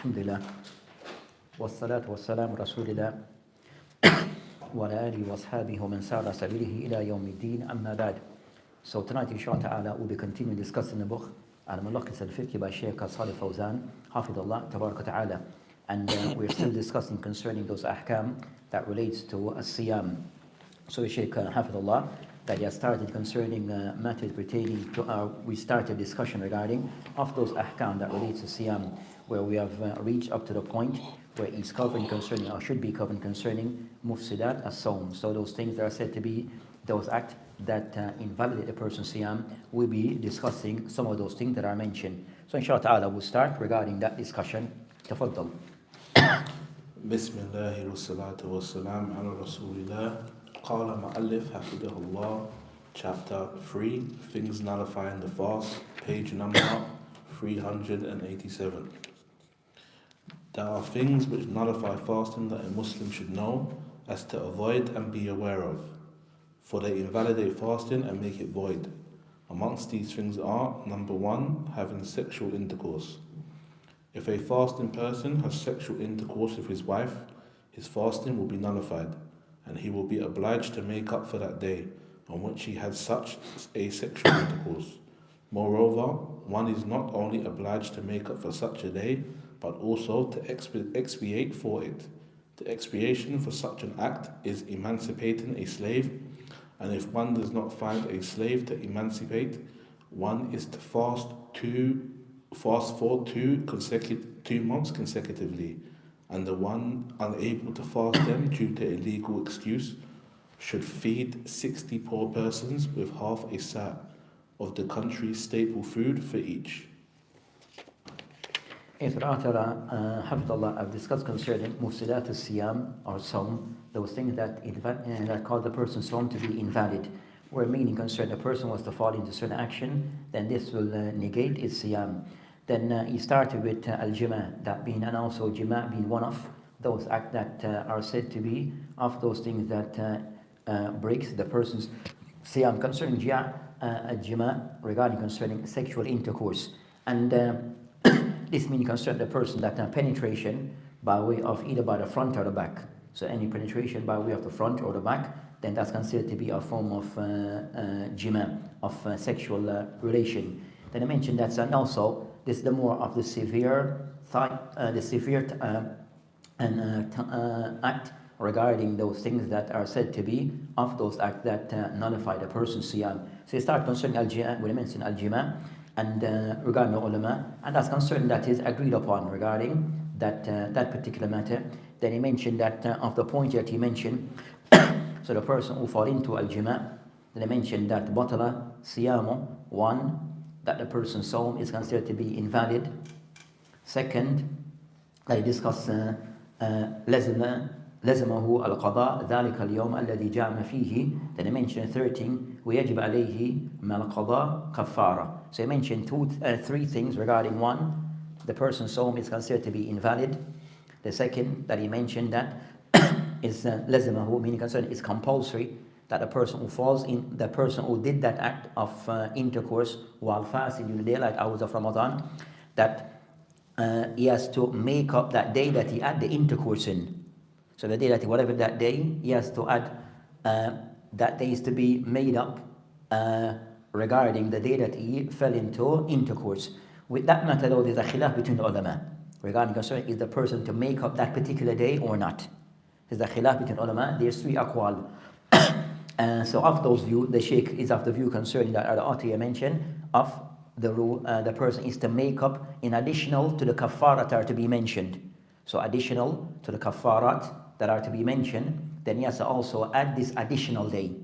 Alhamdulillah. Wassalatu wassalamu rasulillah. وعلى آله وأصحابه ومن سار سبيله إلى يوم الدين أما بعد. So tonight inshallah ta'ala we'll be continuing discussing the book Al-Fiqh by Shaykh Salih Al-Fawzan Hafidullah Tabaraka Ta'ala, and we're still discussing concerning those ahkam that relates to as-siyam. So Shaykh Hafidullah that he has started concerning matters pertaining to we started discussion regarding of those ahkam that relates to siyam, where we have reached up to the point where he's covering concerning, or should be covering concerning mufsidat as-sawm. So those things that are said to be those acts that invalidate a person's siyam, we'll be discussing some of those things that are mentioned. So inshallah ta'ala we'll start regarding that discussion. Tafaddal. Bismillah wa salatu wa salam ala rasulillah. Qala ma'allif hafidahullah. Chapter 3, Things Nullifying the Fast, page number 387. There are things which nullify fasting that a Muslim should know as to avoid and be aware of, for they invalidate fasting and make it void. Amongst these things are, number 1, having sexual intercourse. If a fasting person has sexual intercourse with his wife, his fasting will be nullified, and he will be obliged to make up for that day on which he had such a sexual intercourse. Moreover, one is not only obliged to make up for such a day, but also to expiate for it. The expiation for such an act is emancipating a slave, and if one does not find a slave to emancipate, one is to fast for 2 months consecutively, and the one unable to fast them due to a legal excuse should feed 60 poor persons with half a sa' of the country's staple food for each. If Hafidullah, I've discussed concerning mufsidat al-siyam or sawm, those things that cause the person's sawm to be invalid, where meaning concerned a person was to fall into certain action, then this will negate its siyam. Then he started with al-jima', that being, and also jima' being one of those acts that are said to be of those things that breaks the person's siyam. Concerning jima' regarding concerning sexual intercourse, and this means concern the person that penetration by way of either by the front or the back. So any penetration by way of the front or the back, then that's considered to be a form of jima', of sexual relation. Then I mentioned that, and also this is the more of the severe act regarding those things that are said to be of those acts that nullify the person's siyam. So you start concerning al-jima', when I mentioned al-jima', and regarding the ulama, and that's concern that is agreed upon regarding that particular matter. Then he mentioned that of the point that he mentioned, so the person who fall into al-jima', then he mentioned that batala siyamu, 1, that the person's sawm is considered to be invalid. Second, that he discussed لزمه القضاء ذلك اليوم الذي جامع فيه. Then he mentioned 13, ويجب عليه ما القضاء كفارة. So he mentioned 3 things regarding 1, the person's sawm is considered to be invalid. The second that he mentioned that is لزمه, meaning concerned is compulsory, that the person who falls in, the person who did that act of intercourse while fasting in the daylight hours of Ramadan, that he has to make up that day that he had the intercourse in. So the day that whatever that day, he has to add that day is to be made up regarding the day that he fell into intercourse. With that matter though, there's a khilaf between the ulama regarding concern, is the person to make up that particular day or not. There's a khilaf between ulama, there's 3 aqwal. So of those views, the Shaykh is of the view concerning that the author mentioned of the rule, the person is to make up in additional to the kafarat that are to be mentioned. So additional to the kafarat that are to be mentioned, then he has to also add this additional day.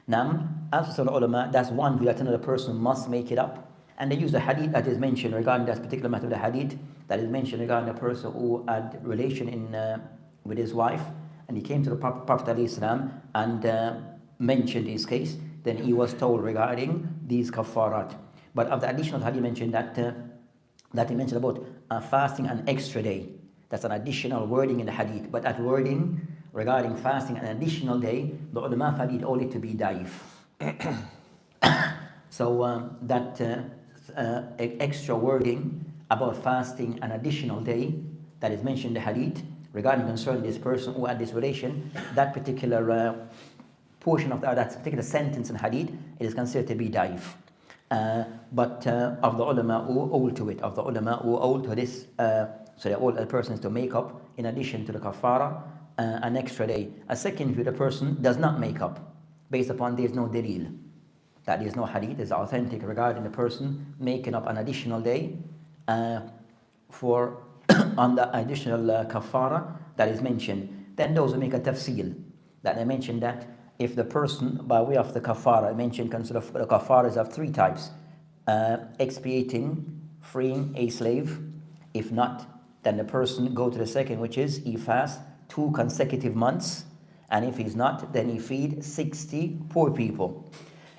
Now, as for the ulama, that's one view that another person must make it up. And they use the hadith that is mentioned regarding that particular matter of the hadith that is mentioned regarding the person who had relation with his wife, and he came to the Prophet ﷺ and mentioned his case, then he was told regarding these kafarat. But of the additional hadith mentioned that he mentioned about fasting an extra day. That's an additional wording in the hadith. But that wording regarding fasting an additional day, the ulama found it only to be daif. So that extra wording about fasting an additional day that is mentioned in the hadith regarding concerning this person who had this relation, that particular portion of that particular sentence in hadith, it is considered to be da'if. But of the ulama who hold to it, of the ulama who hold to this, so that all the person is to make up, in addition to the kafara, an extra day. A second view, the person does not make up, based upon there is no dalil, that there is no hadith is authentic regarding the person making up an additional day for on the additional kafara that is mentioned. Then those who make a tafsil, that they mention that if the person, by way of the kafara, mentioned consider the kafaras of three types: expiating, freeing a slave. If not, then the person go to the second, which is he fasts 2 consecutive months, and if he's not, then he feed 60 poor people.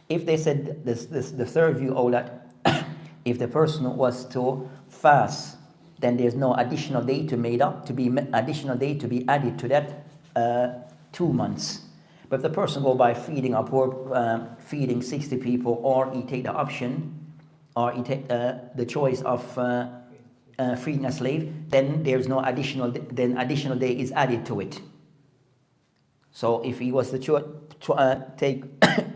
If they said the third view, oh, that if the person was to fast, then there's no additional day to be added to that 2 months. But if the person go by feeding a poor, feeding 60 people, or he take the option, or he take the choice of freeing a slave, then there's no additional. Then additional day is added to it. So if he was to take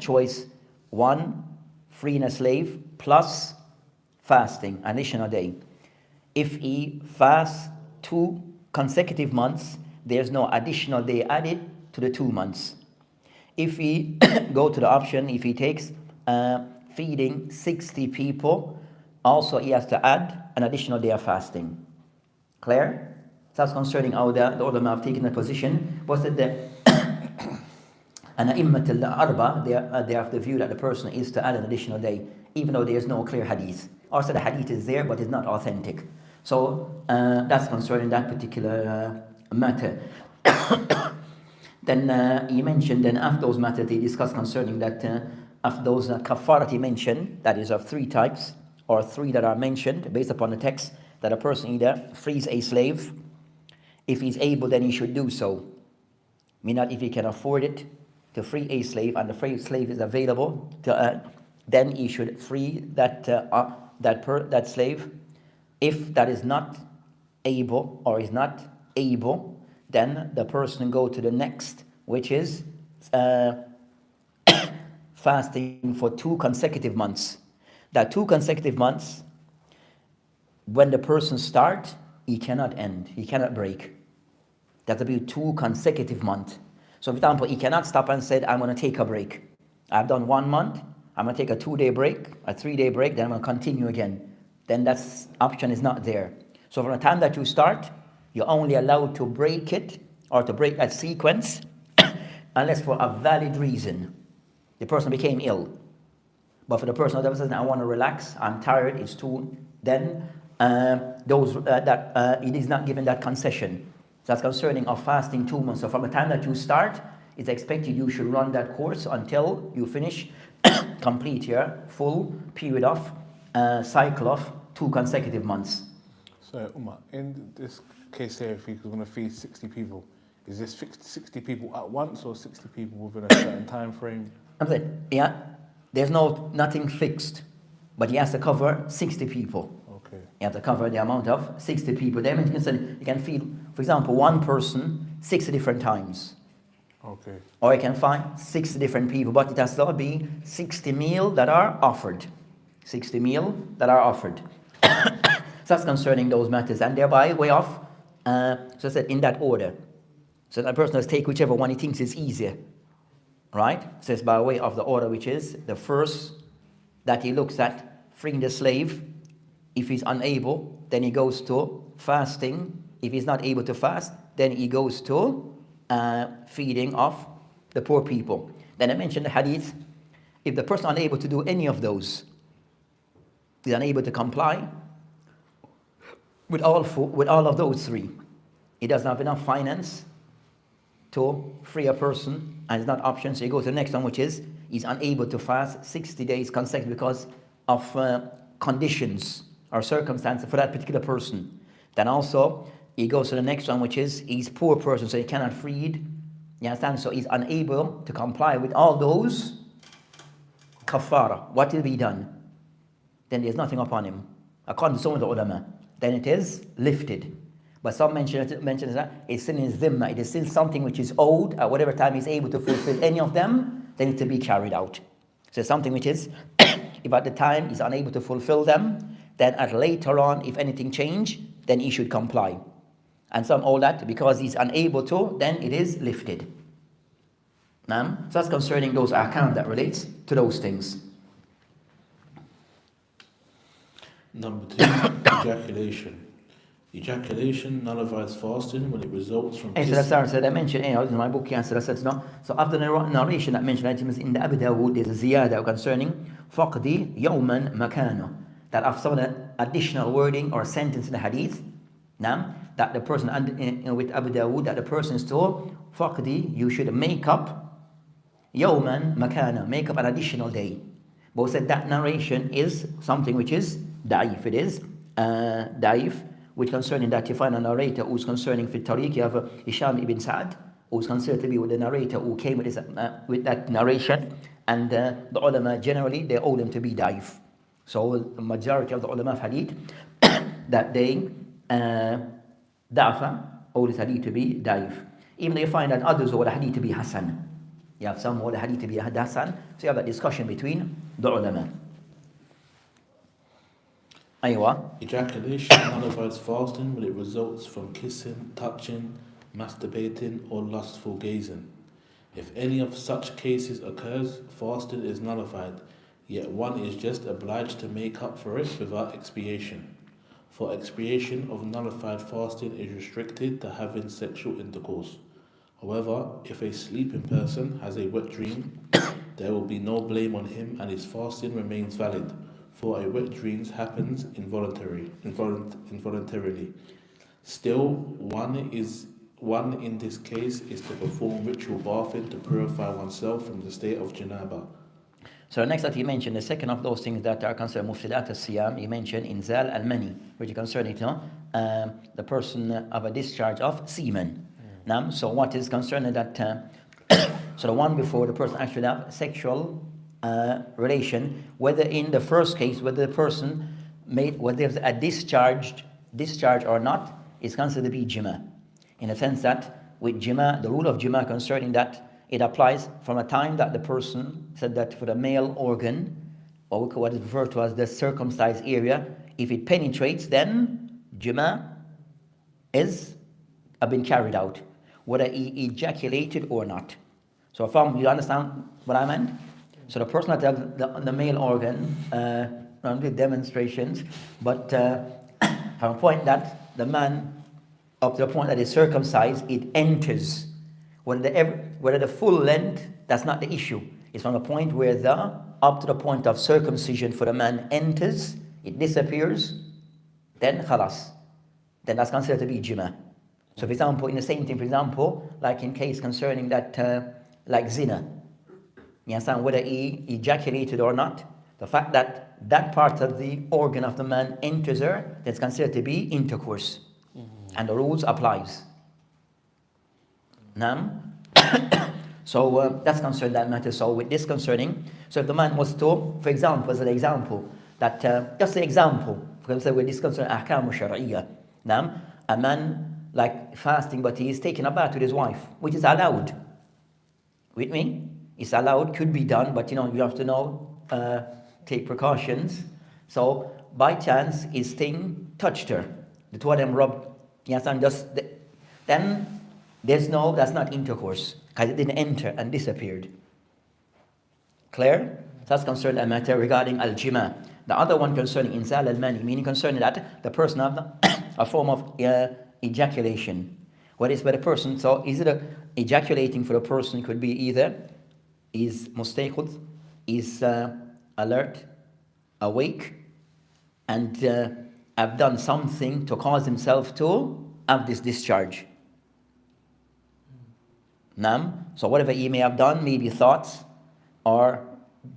choice 1, freeing a slave plus fasting, additional day. If he fasts 2 consecutive months, there's no additional day added to the 2 months. If he go to the option, if he takes feeding 60 people, also he has to add an additional day of fasting. Clear? So that's concerning how the ulama have taken the position. Was that the An-Nisa'i al-Arba, they have the view that the person is to add an additional day, even though there is no clear hadith. Also the hadith is there, but it's not authentic. So that's concerning that particular matter. Then he mentioned, then after those matters, they discussed concerning that after those kafarat he mentioned, that is of 3 types, or 3 that are mentioned based upon the text, that a person either frees a slave. If he's able, then he should do so. Meaning that if he can afford it to free a slave, and the free slave is available, then he should free that slave. If that is not able, or is not able, then the person go to the next, which is fasting for 2 consecutive months. That 2 consecutive months, when the person start, he cannot end, he cannot break. That will be 2 consecutive months. So for example, he cannot stop and say, I'm going to take a break. I've done 1 month, I'm going to take a 2-day break, a 3-day break, then I'm going to continue again. Then that option is not there. So from the time that you start, you're only allowed to break it, or to break that sequence, unless for a valid reason. The person became ill. But for the person that says, I want to relax, I'm tired, it's too, then it is not given that concession. So that's concerning of fasting 2 months. So from the time that you start, it's expected you should run that course until you finish, complete your full period of cycle of 2 consecutive months. So Umar, in this case here, if he's going to feed 60 people, is this 60 people at once, or 60 people within a certain time frame? I'm saying, yeah, there's nothing fixed, but he has to cover 60 people. Okay. You have to cover the amount of 60 people. Then you can feed, for example, one person 60 different times. Okay. Or you can find 60 different people, but it has to be 60 meals that are offered. 60 meals that are offered. So that's concerning those matters. And thereby way off, so I said in that order. So that person has to take whichever one he thinks is easier. Right? So it's by way of the order, which is the first that he looks at freeing the slave. If he's unable, then he goes to fasting. If he's not able to fast, then he goes to feeding of the poor people. Then I mentioned the hadith. If the person is unable to do any of those, is unable to comply with all of those 3, he doesn't have enough finance to free a person, and it's not option. So he goes to the next one, which is he's unable to fast 60 days consecutive because of conditions or circumstances for that particular person. Then also he goes to the next one, which is he's a poor person, so he cannot feed. You understand? So he's unable to comply with all those kafara. What will be done? Then there's nothing upon him. According to some of the ulama, then it is lifted. But some mention that it's still in zimma. It is still something which is owed at whatever time he's able to fulfill any of them, then it's to be carried out. So something which is, if at the time he's unable to fulfill them, then at later on, if anything change, then he should comply. And some hold that because he's unable to, then it is lifted. So that's concerning those ahkam that relates to those things. Number 2, ejaculation. Ejaculation nullifies fasting when it results from So that's what I mentioned in my book. So after the narration that mentioned items in the Abu Dawood, there's a ziyada concerning faqdi yawman makano, that after some of the additional wording or sentence in the hadith, that the person with Abu Dawood, that the person is told faqdi, you should make up yawman makana, make up an additional day. But we said that narration is something which is da'if. It is da'if, which concerning that you find a narrator who's concerning fi tariq, you have Hisham ibn Sa'd, who's considered to be with the narrator who came with, with that narration, and the ulama generally, they hold them to be da'if. So the majority of the ulama of hadith, that they da'fa, hold this hadith to be da'if. Even though you find that others hold the hadith to be hasan. You have some hold the hadith to be hasan, so you have that discussion between the ulama. Ejaculation nullifies fasting when it results from kissing, touching, masturbating, or lustful gazing. If any of such cases occurs, fasting is nullified, yet one is just obliged to make up for it without expiation. For expiation of nullified fasting is restricted to having sexual intercourse. However, if a sleeping person has a wet dream, there will be no blame on him and his fasting remains valid. For a wet dream happens involuntarily. Still, one in this case is to perform ritual bathing to purify oneself from the state of janaba. So next that he mentioned, the second of those things that are considered mufsidat al-siyam, he mentioned inzal al-mani, which is concerning the person of a discharge of semen. So what is concerning that, so the one before the person actually have sexual relation, whether in the first case, whether the person whether there's a discharge or not, is considered to be jima. In the sense that with jima, the rule of jima concerning that, it applies from a time that the person said that for the male organ, or what is referred to as the circumcised area, if it penetrates, then jima is been carried out, whether he ejaculated or not. So you understand what I meant? So the person that has the male organ, with demonstrations, but from a point that the man, up to the point that is circumcised, it enters. Whether the full length, that's not the issue. It's from the point where up to the point of circumcision for the man enters, it disappears, then khalas. Then that's considered to be jima. So for example, in the same thing, for example, like in case concerning that, like zina, you understand, whether he ejaculated or not, the fact that that part of the organ of the man enters her, that's considered to be intercourse. And the rules applies. So that's concerning that matter. So with this concerning, so if the man was to, for example, as an example, that, just an example, because with this concerning ahkam shar'iyya, a man like fasting, but he is taking a bath with his wife, which is allowed. With me? It's allowed, could be done, but you have to take precautions. So by chance, his thing touched her. The two of them rubbed. Yes, and then that's not intercourse, because it didn't enter and disappeared. Clear? That's concerning a matter regarding al-jima. The other one concerning inzal al-mani, meaning concerning that the person have a form of ejaculation. What is by the person? So is it ejaculating for the person could be either is mustayqud, is alert, awake, and have done something to cause himself to have this discharge. So whatever he may have done, maybe thoughts or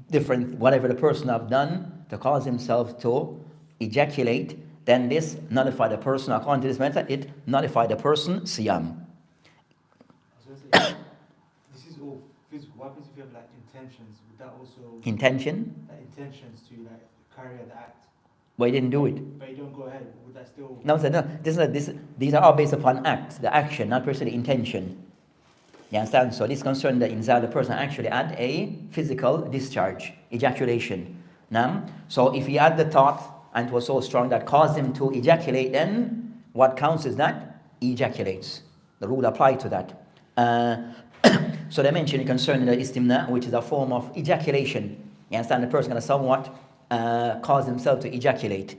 different, whatever the person have done to cause himself to ejaculate, then this nullify the person. According to this method, it nullify the person siyam. This is all physical. What happens if you have like intentions? Would that also intentions to like carry out the act? But he didn't do it. But you don't go ahead. Would that still? No, sir, no. These are all based upon act, the action, not per se the intention. You understand? So this concern that inside the person actually had a physical discharge, ejaculation. Now, so if he had the thought and it was so strong that caused him to ejaculate, then what counts is that he ejaculates. The rule applied to that. So they mentioned concerning the istimna, which is a form of ejaculation. You understand? The person can somewhat cause himself to ejaculate,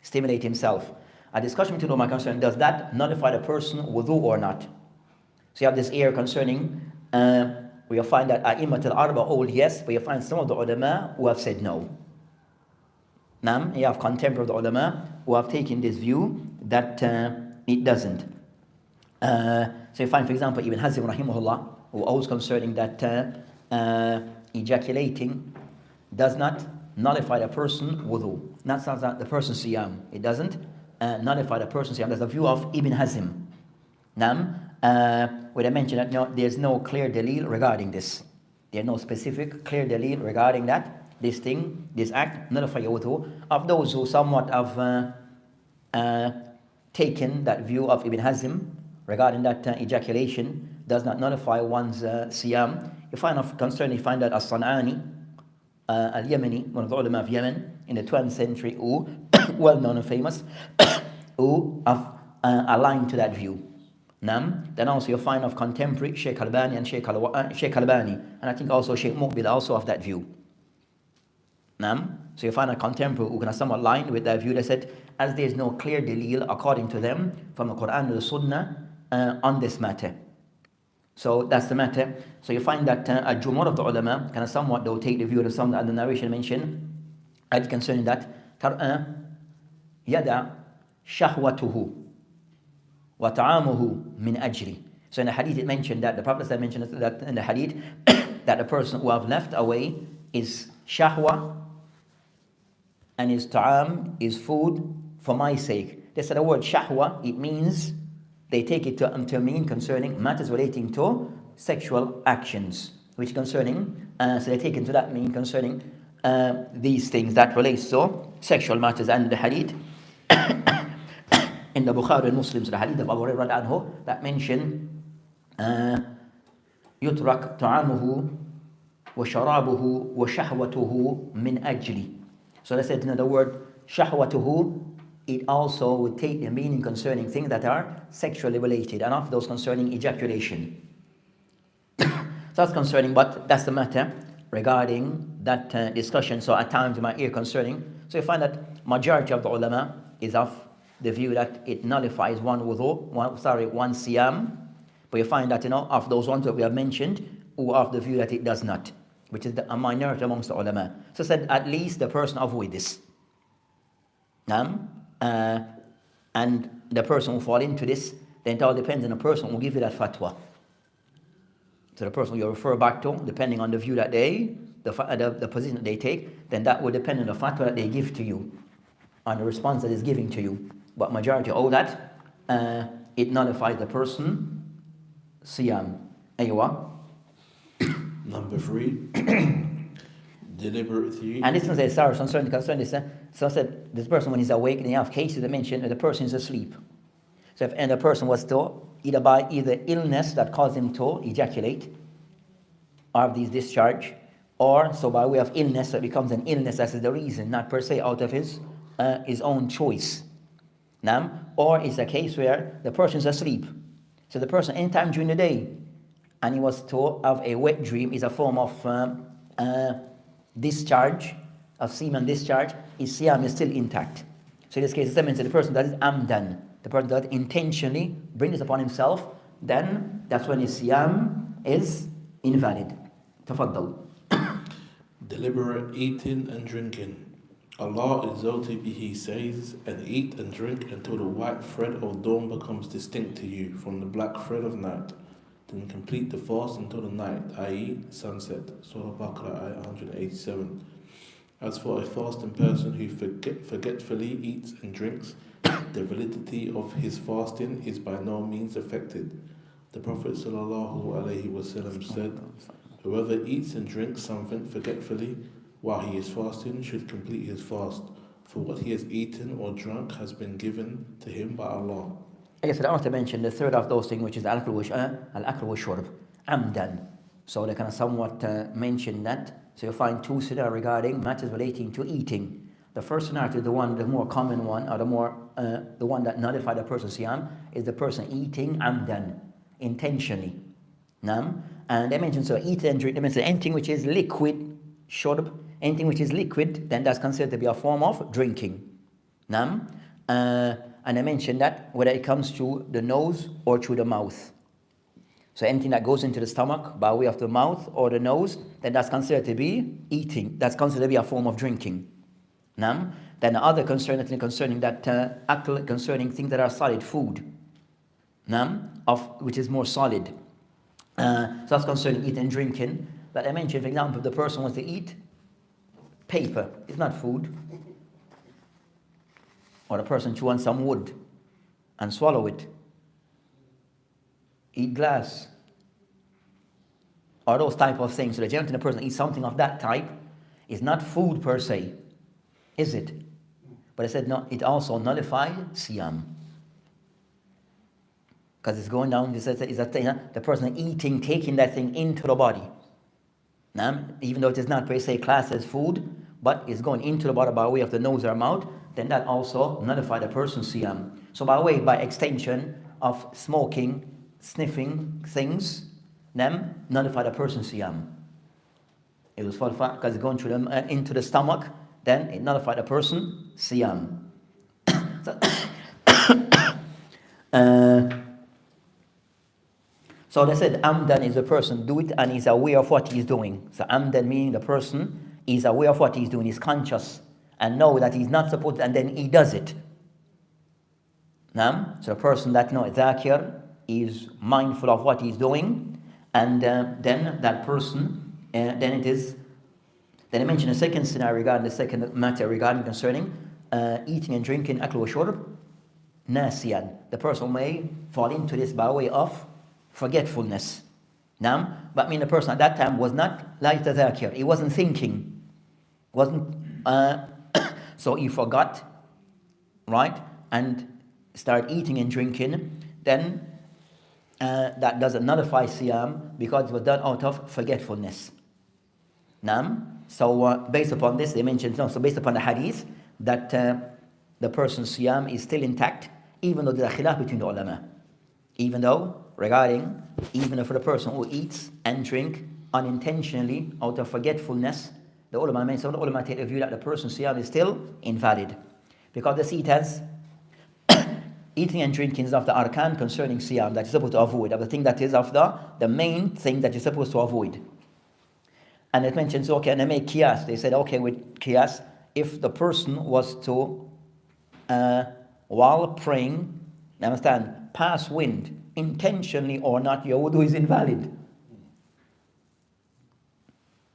stimulate himself. A discussion between ulama concerning, does that nullify the person wudu or not? So you have this area concerning, where you find that A'immat al-Arba hold yes, but you find some of the ulama who have said no. Now, you have contemporary of the ulama who have taken this view that it doesn't. So you find, for example, Ibn Hazm rahimahullah, who holds concerning that ejaculating does not nullify the person wudu. Not that the person siyam. It doesn't nullify the person siyam. That's the view of Ibn Hazm. Now, where I mentioned that no, there's no clear dalil regarding this. There's no specific clear dalil regarding that. This thing, this act, nullify your wudu. Of those who somewhat have taken that view of Ibn Hazm regarding that ejaculation does not nullify one's siyam. You find of concern, you find that As-San'ani, Al-Yemeni, one of the ulama of Yemen, in the 12th century, who, well known and famous, who have aligned to that view. Then also you find of contemporary Shaykh Albani and Shaykh Albani, and I think also Shaykh Muqbil also of that view. So you find a contemporary who can somewhat align with that view. They said, as there is no clear dalil according to them from the Quran and the Sunnah on this matter. So that's the matter. So you find that a jumhur of the ulama can somewhat though take the view of some that the narration mentioned, as concerning that yada shahwatuhu wa ta'amuhu min ajri. So in the hadith it mentioned that the Prophet mentioned that in the hadith that the person who have left away is shahwa and his ta'am is food for my sake. They said the word shahwa, it means, they take it to mean concerning matters relating to sexual actions, which concerning, so they take it to that mean concerning these things that relates to sexual matters. And the hadith in the Bukhari and Muslims, the hadith of Abu Hurairah anhu, that mention yutrak ta'amuhu wa sharabuhu wa shahwatuhu min ajli. So they said, the word shahwatuhu, it also would take the meaning concerning things that are sexually related, and of those concerning ejaculation. So that's concerning, but that's the matter regarding that discussion. So at times you might hear concerning. So you find that majority of the ulama is of the view that it nullifies one wudu, one siyam. But you find that of those ones that we have mentioned, who are of the view that it does not, which is a minority amongst the ulama. So said at least the person avoid this. And the person who fall into this, then it all depends on the person who give you that fatwa. So the person you refer back to, depending on the view that the position that they take, then that will depend on the fatwa that they give to you, on the response that is giving to you. But majority of all that, it nullifies the person siyam. Aywa. Number 3, deliberate theory. And this one says, sorry, concern this. So I said, this person when he's awake, and you have cases that mention that the person is asleep. So if the person was to, either by illness that caused him to ejaculate, or have these discharge, or so by way of illness, so it becomes an illness, that is the reason, not per se out of his own choice. Or it's a case where the person is asleep. So the person, anytime during the day, and he was to have a wet dream, is a form of discharge, of semen discharge, his siyam is still intact. So in this case, it means that the person that is amdan, the person that intentionally brings this upon himself, then that's when his siyam is invalid. Tafaddal. Deliberate eating and drinking. Allah exalted bihi says, and eat and drink until the white thread of dawn becomes distinct to you from the black thread of night. Then complete the fast until the night, i.e. sunset. Surah Baqarah, ayah 187. As for a fasting person who forgetfully eats and drinks, the validity of his fasting is by no means affected. The Prophet ﷺ said, whoever eats and drinks something forgetfully while he is fasting should complete his fast, for what he has eaten or drunk has been given to him by Allah. I guess I want to mention the third of those things, which is al-akl wa shurb, amdan. So they kind of somewhat mention that. So you find two scenarios regarding matters relating to eating. The first scenario, the more common one, or the one that nullifies the person's siyam, is the person eating amdan, intentionally. Nam? And they mention, so eat and drink, they mention anything which is liquid, shurb, anything which is liquid, then that's considered to be a form of drinking. Nam? And I mentioned that whether it comes through the nose or through the mouth. So anything that goes into the stomach by way of the mouth or the nose, then that's considered to be eating. That's considered to be a form of drinking. Nam? Then the other concerning that akl, concerning things that are solid food. Nam? Which is more solid. So that's concerning eating and drinking. But I mentioned, for example, if the person wants to eat paper, it's not food. Or the person chew on some wood and swallow it. Eat glass. Or those type of things. So the general person eats something of that type is not food per se. Is it? But I said no, it also nullifies siyam. Because it's going down, it's a thing, the person eating, taking that thing into the body. Now, even though it is not per se classed as food, but it's going into the body by way of the nose or mouth, then that also nullifies the person's siyam. So by extension of smoking, sniffing things, them nullify the person's siyam. It was because it's going through them into the stomach, then it nullified the person siyam. So they said amdan is a person do it and is aware of what he's doing. So amdan meaning the person is aware of what he's doing, he's conscious and know that he's not supposed to, and then he does it. So the person that zakir is mindful of what he's doing, and then that person, then I mentioned a second scenario regarding the second matter regarding concerning eating and drinking, akl wa shurb, nasiyan. The person may fall into this by way of forgetfulness. But I mean the person at that time was not like the zakir. He wasn't thinking. So he forgot, right? And start eating and drinking. Then that doesn't nullify siyam because it was done out of forgetfulness. So based upon this, they mentioned, so based upon the hadith, that the person's siyam is still intact, even though there's a khilaf between the ulama. Even if for the person who eats and drink unintentionally out of forgetfulness, the ulama take the view that the person's siyam is still invalid. Because they see it as eating and drinking is of the arkan concerning siyam that you're supposed to avoid, of the thing that is of the main thing that you're supposed to avoid. And it mentions, okay, and they make qiyas. They said, okay, with qiyas, if the person was to, while praying, understand, pass wind, intentionally or not, your wudu is invalid.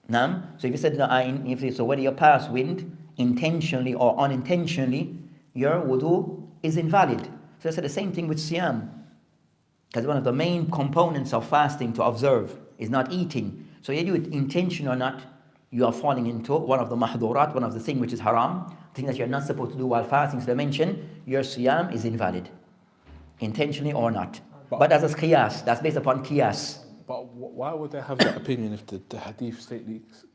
So if you said, so whether you pass wind, intentionally or unintentionally, your wudu is invalid. So I said the same thing with siyam. Because one of the main components of fasting to observe is not eating. So you do it intention or not, you are falling into one of the mahdurat, one of the things which is haram, thing that you're not supposed to do while fasting. So they mention your siyam is invalid, intentionally or not. But that's a qiyas, that's based upon qiyas. But why would they have that opinion if the hadith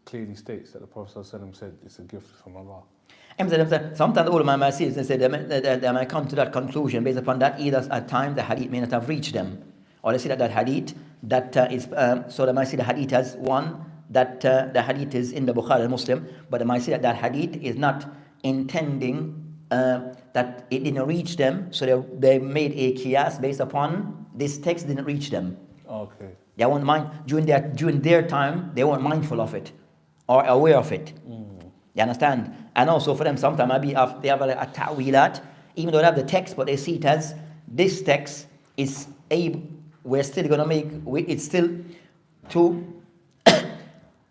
clearly states that the Prophet ﷺ said it's a gift from Allah? Sometimes the ulama might say they might come to that conclusion based upon that either at time the hadith may not have reached them, or they see that hadith so they might see the hadith as one that the hadith is in the Bukhari and Muslim, but they might see that hadith is not intending that it didn't reach them, so they made a qiyas based upon this text didn't reach them. Okay. They weren't during their time, they weren't mindful of it or aware of it. You understand? And also for them, sometimes maybe they have a ta'wilat, even though they have the text, but they see it as this text is we're still going to make it's still to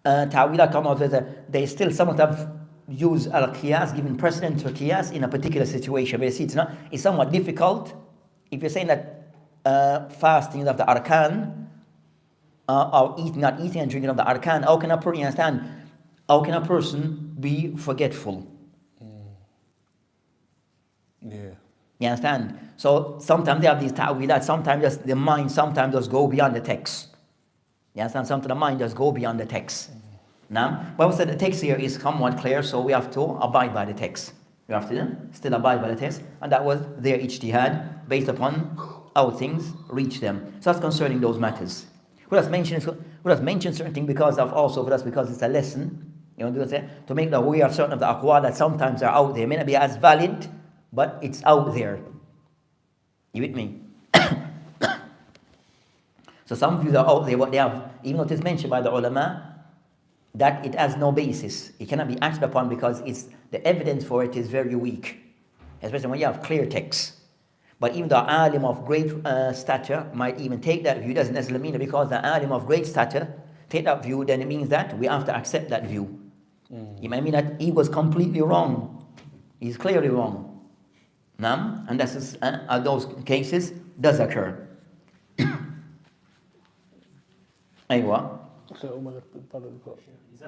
ta'wilat come out as they still somewhat have used al-qiyas, giving precedence to qiyas in a particular situation. Where you see it's somewhat difficult. If you're saying that fasting is of the arkan, or not eating and drinking of the arkan, how can a person be forgetful? Yeah. You understand? So sometimes they have these ta'wilat, sometimes just the mind sometimes just go beyond the text. You understand? Sometimes the mind just go beyond the text. Now, but we said the text here is somewhat clear, so we have to abide by the text. We have to still abide by the text, and that was their ijtihad based upon how things reach them. So that's concerning those matters. We just mention certain things because of also for us because it's a lesson. You know, to make the way of certain of the aqwal that sometimes are out there. It may not be as valid, but it's out there. You with me? So some views are out there, what they have, even though it is mentioned by the ulama, that it has no basis. It cannot be acted upon because the evidence for it is very weak, especially when you have clear texts. But even the alim of great stature might even take that view. Doesn't necessarily mean that because the alim of great stature take that view, then it means that we have to accept that view. It might mean that he was completely wrong. He's clearly wrong. And that's those cases does occur. Aywa. Is that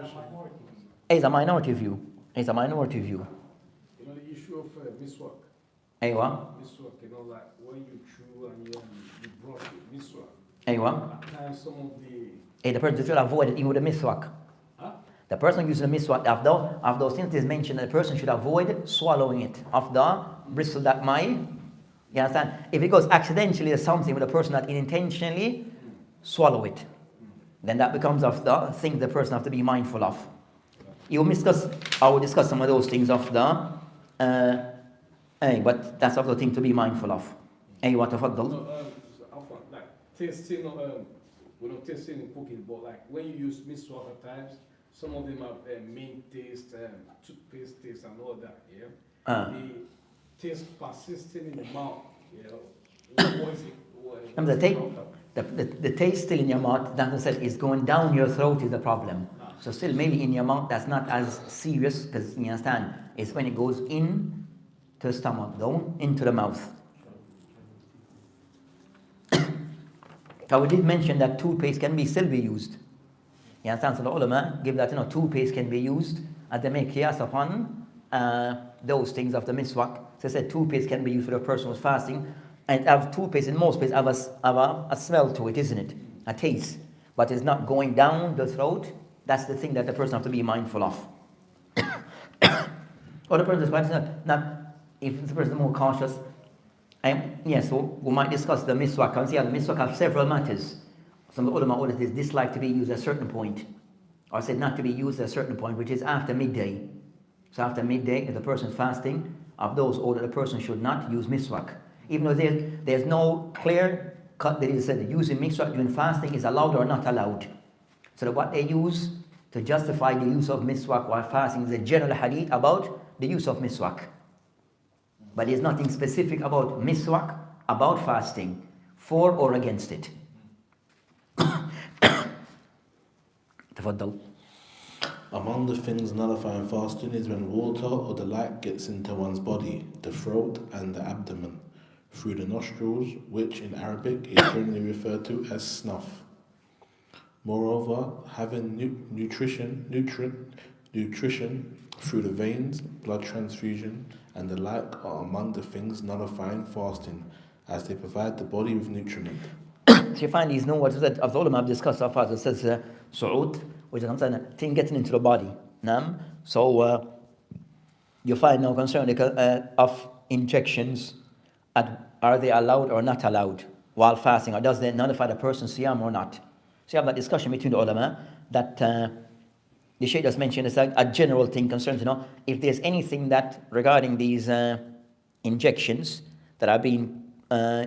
a minority? It's a minority view. It's a minority view. You know the issue of Miswak. Aywa. Miswak, you know, like when you chew and you brush with Miswak. Aywa. At times some of the... Hey, the person should avoid it even with the miswak. Huh? The person using the miswak, of those things it is mentioned that the person should avoid swallowing it. Of the bristle that might, you understand? If it goes accidentally or something with a person that unintentionally swallow it, then that becomes of the thing the person have to be mindful of. I will discuss some of those things of the, but that's of the thing to be mindful of. What تفضل. No, like tasting, we don't tasting in cooking, but like when you use Miswak at times, some of them have mint taste, toothpaste taste and all that, yeah? The taste persisting in the mouth, you know? What is it? The taste still in your mouth, that said, is going down your throat is the problem. So still maybe in your mouth that's not as serious because you understand it's when it goes in to the stomach, though, into the mouth. Now we did mention that toothpaste can still be used. You understand? So the ulama give that toothpaste can be used as they make qiyas upon those things of the miswak. So they said toothpaste can be used for a person who's fasting. And toothpaste in most places have a smell to it, isn't it? A taste. But it's not going down the throat. That's the thing that the person has to be mindful of. Or the person is not if the person is more cautious. So we might discuss the miswak. And see how the miswak have several matters. Some of the ulama ordered is disliked to be used at a certain point. Or said not to be used at a certain point, which is after midday. So after midday, if the person is fasting, of those ordered, the person should not use miswak. Even though there's no clear cut that is said that using miswak during fasting is allowed or not allowed. So that what they use to justify the use of miswak while fasting is a general hadith about the use of miswak. But there's nothing specific about miswak, about fasting, for or against it. تفضل. Among the things nullifying fasting is when water or the like gets into one's body, the throat and the abdomen, through the nostrils, which in Arabic is generally referred to as snuff. Moreover, having nutrition through the veins, blood transfusion, and the like are among the things nullifying fasting, as they provide the body with nutriment. So you find these words that of the ulama have discussed so far. It says su'ud, which is a thing getting into the body. So you find no concern of injections. Are they allowed or not allowed while fasting, or does they nullify the person's siyam or not? So you have that discussion between the ulama that the Shaykh just mentioned is a general thing concerned, if there's anything that regarding these injections that are being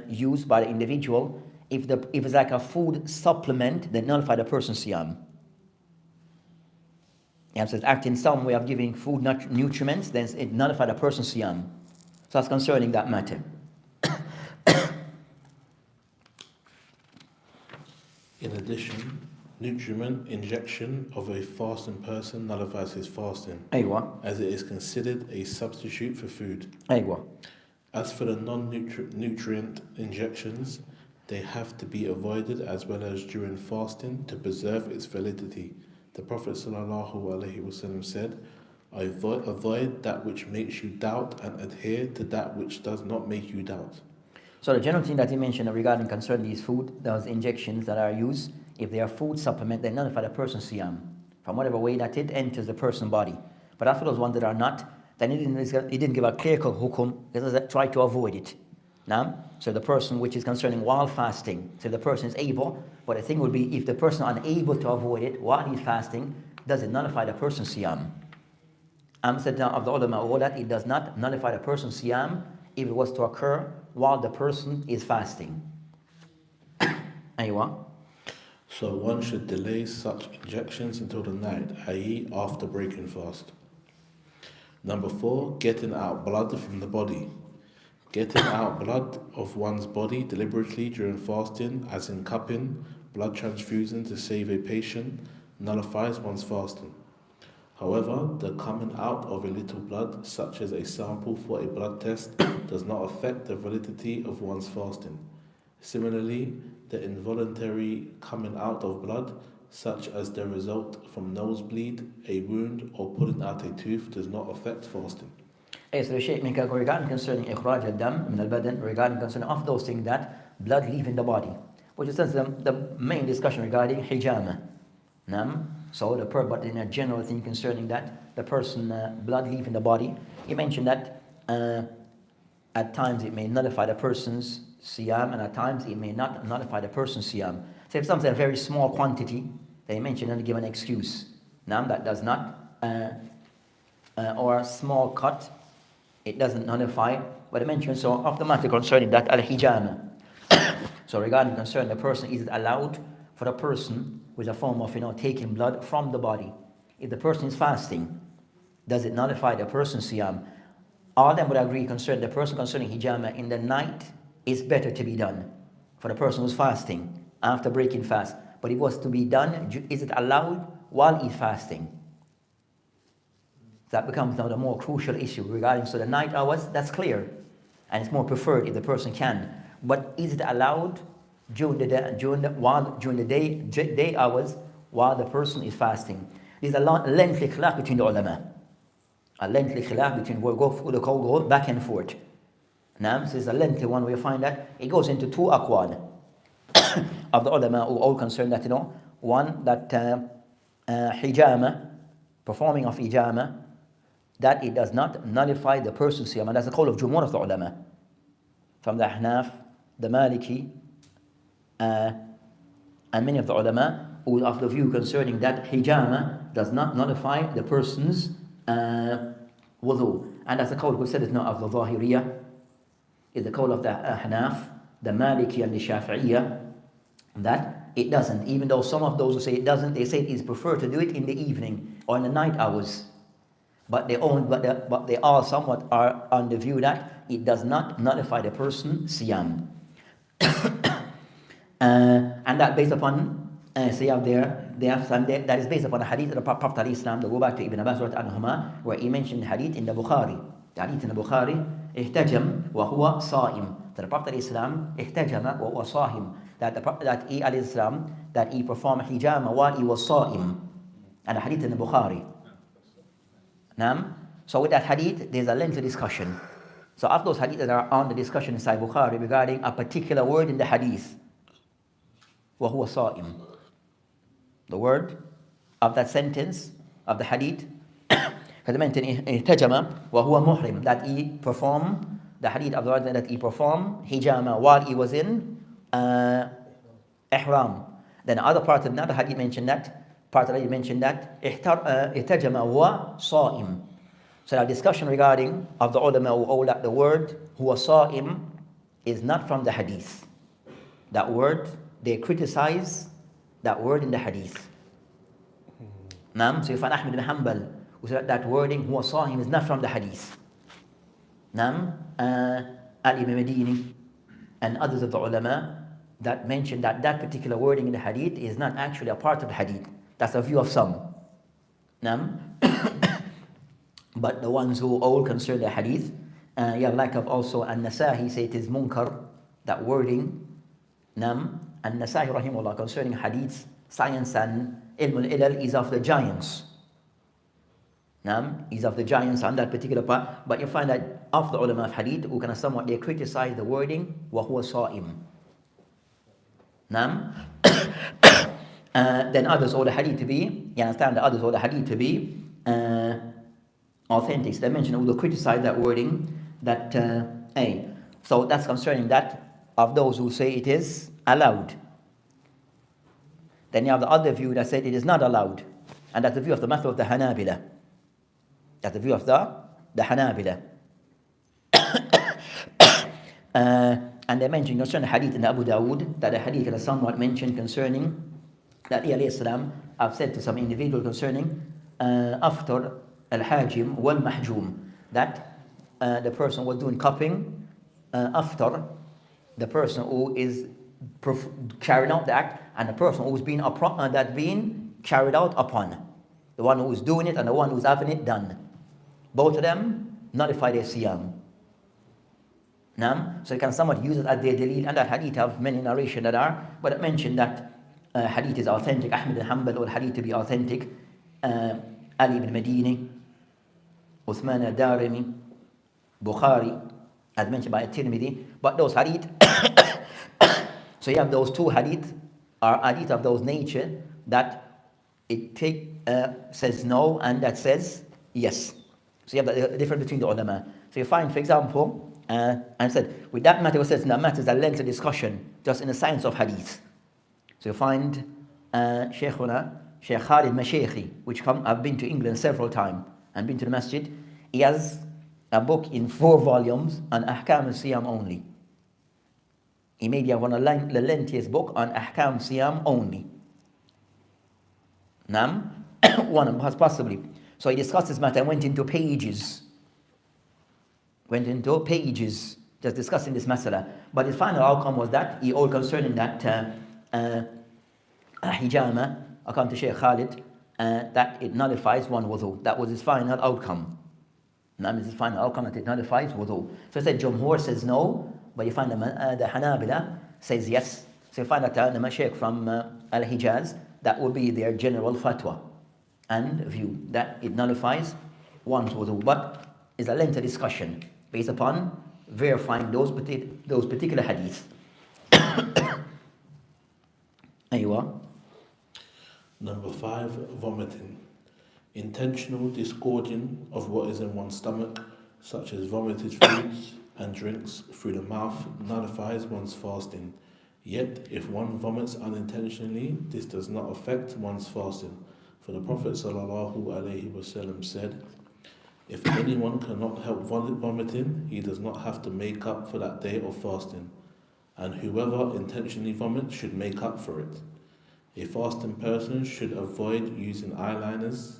used by the individual, if it's like a food supplement, then nullify the person's siyam. So it's act in some way of giving food nutriments, then it nullify the person's siyam. So that's concerning that matter. In addition, nutriment injection of a fasting person nullifies his fasting, as it is considered a substitute for food. As for the non-nutrient injections, they have to be avoided as well as during fasting to preserve its validity. The Prophet ﷺ said, Avoid that which makes you doubt and adhere to that which does not make you doubt. So the general thing that he mentioned regarding concerning these food, those injections that are used, if they are food supplement, they nullify the person's siyam from whatever way that it enters the person's body. But after those ones that are not, then he didn't give a clear-cut hukum. He says try to avoid it. Now, so the person which is concerning while fasting, so the person is able, but the thing would be if the person is unable to avoid it while he's fasting, does it nullify the person's siyam? Said of the ulama all that it does not nullify the person's siyam if it was to occur while the person is fasting. Aywa. So one should delay such injections until the night, i.e. after breaking fast. Number 4, getting out blood from the body. Getting out blood of one's body deliberately during fasting, as in cupping, blood transfusion to save a patient, nullifies one's fasting. However, the coming out of a little blood, such as a sample for a blood test, does not affect the validity of one's fasting. Similarly, the involuntary coming out of blood, such as the result from nosebleed, a wound, or pulling out a tooth, does not affect fasting. So the Shaykh makes regarding concerning ikhraj al-dam min al-badan, regarding concerning of those things that blood leave in the body, which is the main discussion regarding hijama. So but in a general thing concerning that the person blood leave in the body, he mentioned that at times it may nullify the person's siyam, and at times it may not nullify the person's siyam. So if something a very small quantity, they mention and give an excuse. That does not, or a small cut, it doesn't nullify. But I mentioned so of the matter concerning that al-hijama. So regarding concerning the person, is it allowed for the person with a form of taking blood from the body? If the person is fasting, does it nullify the person's siyam? All of them would agree concerning the person concerning hijama in the night is better to be done for the person who's fasting after breaking fast. But if it was to be done, is it allowed while he's fasting? That becomes now the more crucial issue regarding the night hours. That's clear, and it's more preferred if the person can. But is it allowed during the day hours while the person is fasting? There's a lengthy khilaf between the ulama. A lengthy khilaf between go back and forth. Now, this is a lengthy one where you find that it goes into 2 aqwal of the ulama who all concerned that one that hijama, performing of hijama, that it does not nullify the person's siyam, and that's the call of jumhur of the ulama, from the Ahnaf, the Maliki, and many of the ulama who are of the view concerning that hijama does not nullify the person's wudu. And that's the call who said it now of the Zahiriyah, is the call of the Ahnaf, the Maliki and the Shafi'iyah, that it doesn't. Even though some of those who say it doesn't, they say it is preferred to do it in the evening or in the night hours. But they all somewhat are on the view that it does not nullify the person's siyam. And that based upon that is based upon a hadith of the Prophet ﷺ. They go back to Ibn Abbas anhuma, where he mentioned the hadith in the Bukhari. The hadith in the Bukhari, ihtajam wa huwa sa'im. That the Prophet ﷺ ihtajama wa huwa sa'im. That he alayhi salam, that he performed hijama while he was sa'im. And the hadith in the Bukhari. So with that hadith, there's a lengthy discussion. So of those hadiths that are on the discussion in Sahih Bukhari regarding a particular word in the hadith, وَهُوَ صَائِمٌ, the word of that sentence of the hadith, because I mentioned ihtajama وَهُوَ muhrim, that he performed, the hadith of the word that he performed hijama while he was in ihram. Then other part of another hadith mentioned that, ihtajama huwa sa'im. So our discussion regarding of the ulama who hold that the word huwa sa'im is not from the hadith. That word, they criticize that word in the hadith. So you find Ahmad bin Hanbal who said that wording huwa sa'im is not from the hadith. Al-Imam Madini and others of the ulama that mentioned that that particular wording in the hadith is not actually a part of the hadith. That's a view of some. But the ones who all concern the hadith, you have like of also An-Nisa'i say it is munkar, that wording. An-Nisa'i rahimahullah concerning hadith, science and ilm al-ilal is of the giants. He's of the giants on that particular part. But you find that of the ulama of hadith who kind of somewhat they criticize the wording وَهُوَ صَائِم. Then others hold the hadith to be, you understand, the others hold the hadith to be authentic. So they mention who will criticize that wording, that so that's concerning that of those who say it is allowed. Then you have the other view that said it is not allowed, and that's the view of the method of the Hanabila. That's the view of the Hanabila. And they mentioned concerning the hadith in Abu Dawood, that the hadith is somewhat mentioned concerning that He alayhi salam have said to some individual concerning after al-hajim wal-mahjum, that the person was doing cupping after the person who is carrying out the act, and the person who's being carried out upon, the one who is doing it and the one who's having it done. Both of them nullify their siyam. So you can somewhat use it as their dalil, and that hadith have many narrations that are, but it mentioned that hadith is authentic. Ahmad bin Hanbal or hadith to be authentic. Ali ibn Madini, Uthman al-Darimi, Bukhari, as mentioned by At-Timithi. But those hadith, so you have those two hadith, are hadith of those nature that it says no and that says yes. So you have the difference between the ulama. So you find, for example, and said, with that matter, it says that matters that lengthy discussion just in the science of hadith. So you find Shaykhuna, Shaykh Khalid Mashayikhi, which I've been to England several times and been to the Masjid. He has a book in 4 volumes on Ahkam al-Siyam only. He maybe have one of the lengthiest book on Ahkam Siyam only. One possibly. So he discussed this matter and went into pages just discussing this masala. But his final outcome was that he all concerning that hijama, according to Shaykh Khalid, that it nullifies one wudu. That was his final outcome. His final outcome that it nullifies wudu. So he said Jumhur says no, but you find the Hanabila says yes. So you find that the Mashaykh from Al-Hijaz, that would be their general fatwa and view that it nullifies one's wudu. But it's a lengthy discussion based upon verifying those particular hadiths. Aywa. Number 5, vomiting. Intentional disgorging of what is in one's stomach, such as vomited foods and drinks through the mouth, nullifies one's fasting. Yet, if one vomits unintentionally, this does not affect one's fasting. For the Prophet ﷺ said, if anyone cannot help vomiting, he does not have to make up for that day of fasting. And whoever intentionally vomits should make up for it. A fasting person should avoid using eyeliners,